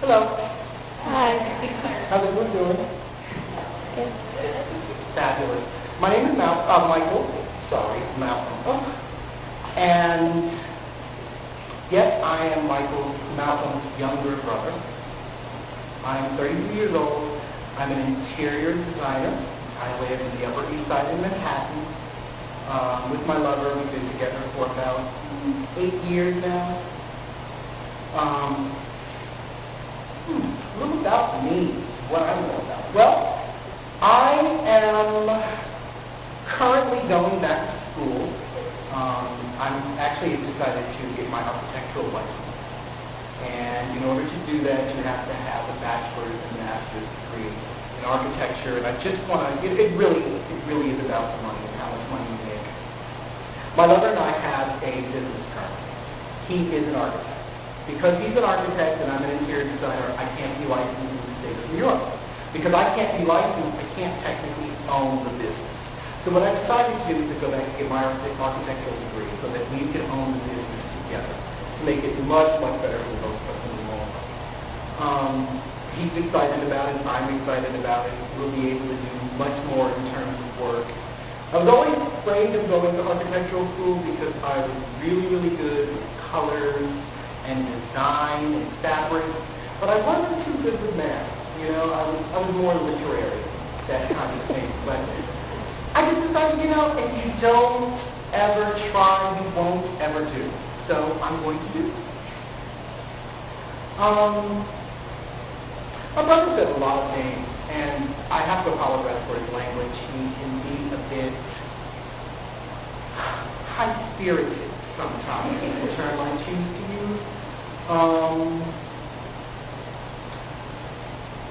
Hello. Hi. How's everyone doing? Good. Fabulous. My name is Michael. Sorry, Malcolm. Oh. And yes, I am Malcolm's younger brother. I'm 32 years old. I'm an interior designer. I live in the Upper East Side in Manhattan with my lover. We've been together for about 8 years now. A little about me, what I'm all about. Well, I am currently going back to school. I'm actually decided to get my architectural license. And in order to do that, you have to have a bachelor's and master's degree in architecture. And I just want to, it really is about the money and how much money you make. My lover and I have a business currently. He is an architect. Because he's an architect and I'm an interior designer, I can't be licensed in the state of New York. Because I can't be licensed, I can't technically own the business. So what I decided to do is to go back and get my architectural degree so that we can own the business together to make it much, much better for both of us in the long run. He's excited about it, I'm excited about it. We'll be able to do much more in terms of work. I was always afraid of going to architectural school because I was really good with colors and design and fabrics, but I wasn't too good with math. You know, I was more literary, that kind of thing. But I just decided, if you don't ever try, you won't ever do. So I'm going to do it. My brother said a lot of things, and I have to apologize for his language. He can be a bit high-spirited sometimes, the term I choose to use.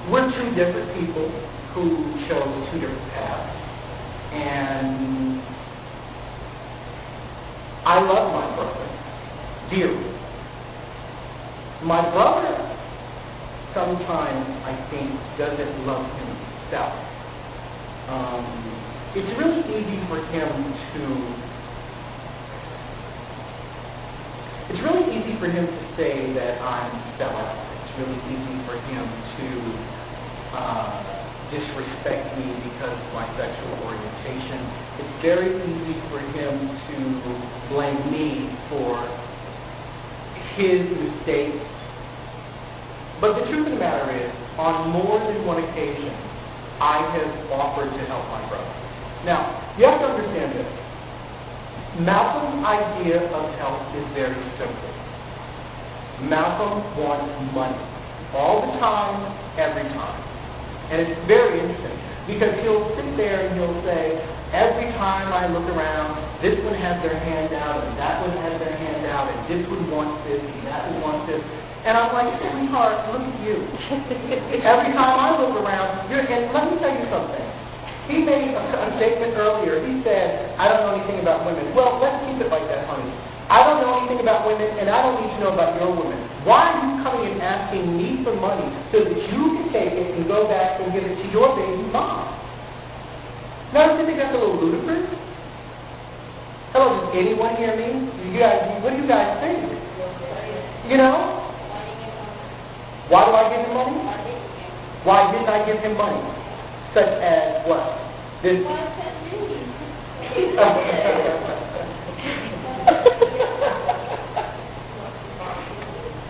We're two different people who chose two different paths. And I love my brother dearly. My brother sometimes, I think, doesn't love himself. It's really easy for him to say that I'm sellout. It's really easy for him to disrespect me because of my sexual orientation. It's very easy for him to blame me for his mistakes. But the truth of the matter is, on more than one occasion, I have offered to help my brother. Now, you have to understand this. Malcolm's idea of help is very simple. Malcolm wants money. All the time, every time. And it's very interesting because he'll sit there and he'll say, every time I look around, this one has their hand out and that one has their hand out and this one wants this and that one wants this. And I'm like, sweetheart, look at you. Every time I look around, and let me tell you something. He made a statement earlier. He said, I don't know anything about women. Well, let's keep it like that, honey. I don't know anything about women, and I don't need to know about your women. Why are you coming and asking me for money so that you can take it and go back and give it to your baby's mom? Now, don't you think that's a little ludicrous? Hello, does anyone hear me? What do you guys think? Why do I give him money? Why didn't I give him money? Such as what? This.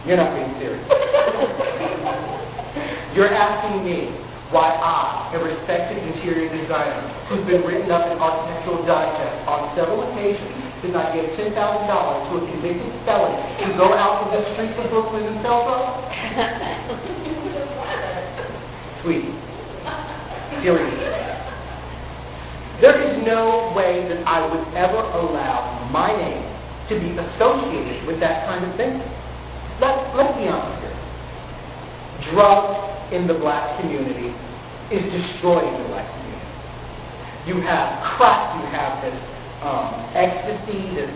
You're not being serious. You're asking me why I, a respected interior designer who's been written up in Architectural Digest on several occasions, did not give $10,000 to a convicted felon to go out to the streets of Brooklyn and sell drugs? Sweet. Seriously. There is no way that I would ever allow my name to be associated with that kind of thing. Let's be honest here. Drugs in the black community is destroying the black community. You have crack, you have this ecstasy, this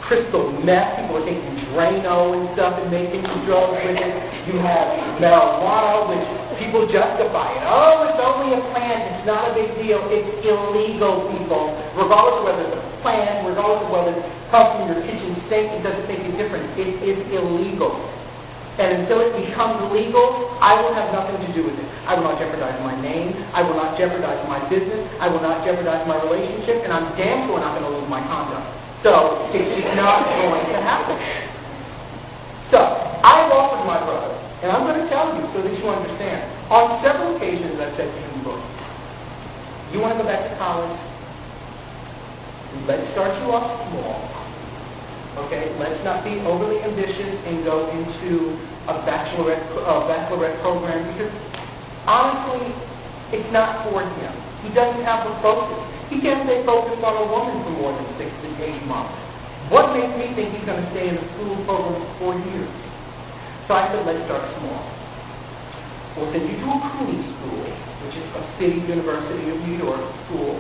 crystal meth. People are taking Drano and stuff and making drugs with it. You have marijuana, which people justify it. Oh, it's only a plant. It's not a big deal. It's illegal, people. Regardless of whether it's a plant, regardless of whether it comes from your kitchen sink, it doesn't make a difference. It is illegal. And until it becomes legal, I will have nothing to do with it. I will not jeopardize my name. I will not jeopardize my business. I will not jeopardize my relationship, and I'm damn sure not going to lose my conduct. So it's just not going to happen. So I've offered my brother, and I'm going to tell you so that you understand. On several occasions I've said to him, look, you want to go back to college? Let's start you off small. Okay, let's not be overly ambitious and go into a bachelorette program because honestly, it's not for him. He doesn't have the focus. He can't stay focused on a woman for more than 6 to 8 months. What makes me think he's going to stay in a school program for 4 years? So I said, let's start small. We'll send you to a CUNY school, which is a City University of New York school,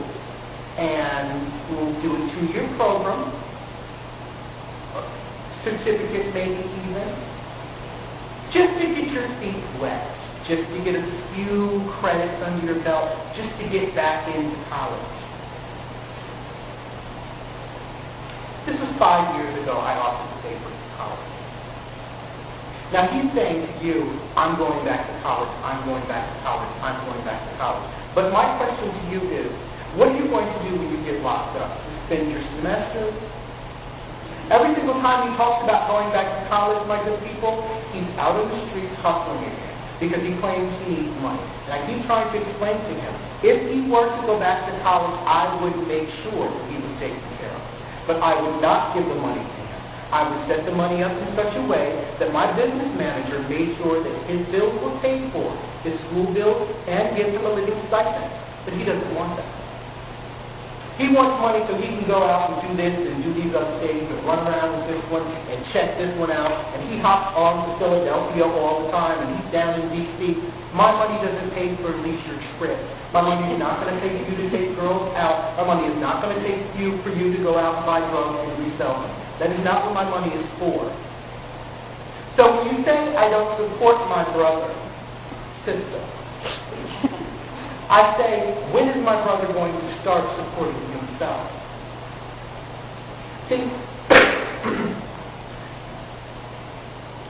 and we'll do a 2-year program, certificate maybe even, just to get your feet wet, just to get a few credits under your belt, just to get back into college. This was 5 years ago I offered to pay for his college. Now he's saying to you, I'm going back to college, I'm going back to college, I'm going back to college. But my question to you is, what are you going to do when you get locked up? Suspend your semester? Every single time he talks about going back to college, my good people, he's out in the streets hustling again because he claims he needs money. And I keep trying to explain to him, if he were to go back to college, I would make sure that he was taken care of. But I would not give the money to him. I would set the money up in such a way that my business manager made sure that his bills were paid for, his school bills, and give him a living stipend. But he doesn't want that. He wants money so he can go out and do this and do these other things and run around with this one and check this one out. And he hops on to Philadelphia all the time and he's down in D.C. My money doesn't pay for leisure trips. My money is not going to pay for you to take girls out. My money is not going to take you for you to go out and buy drugs and resell them. That is not what my money is for. So when you say I don't support my brother, sister, I say, when is my brother going to start supporting himself? See,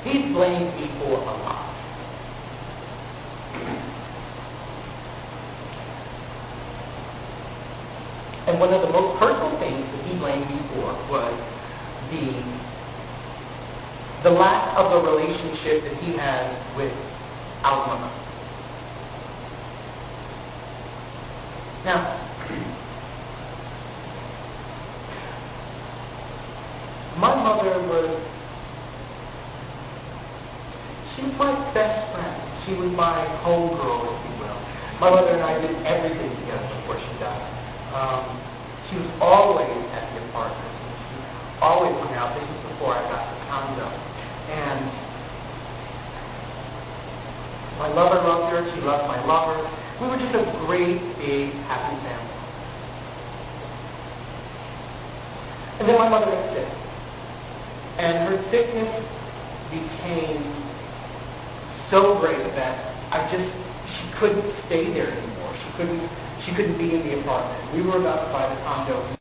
he blames me for a lot. And one of the most hurtful things that he blamed me for was the lack of a relationship that he has with our mother. Now, my mother she was my best friend. She was my homegirl, if you will. My mother and I did everything together before she died. She was always at the apartment. She always hung out. This was before I got the condo. And my lover loved her. She loved my lover. We were just a great, big, happy family. And then my mother got sick. And her sickness became so great that she couldn't stay there anymore. She couldn't be in the apartment. We were about to buy the condo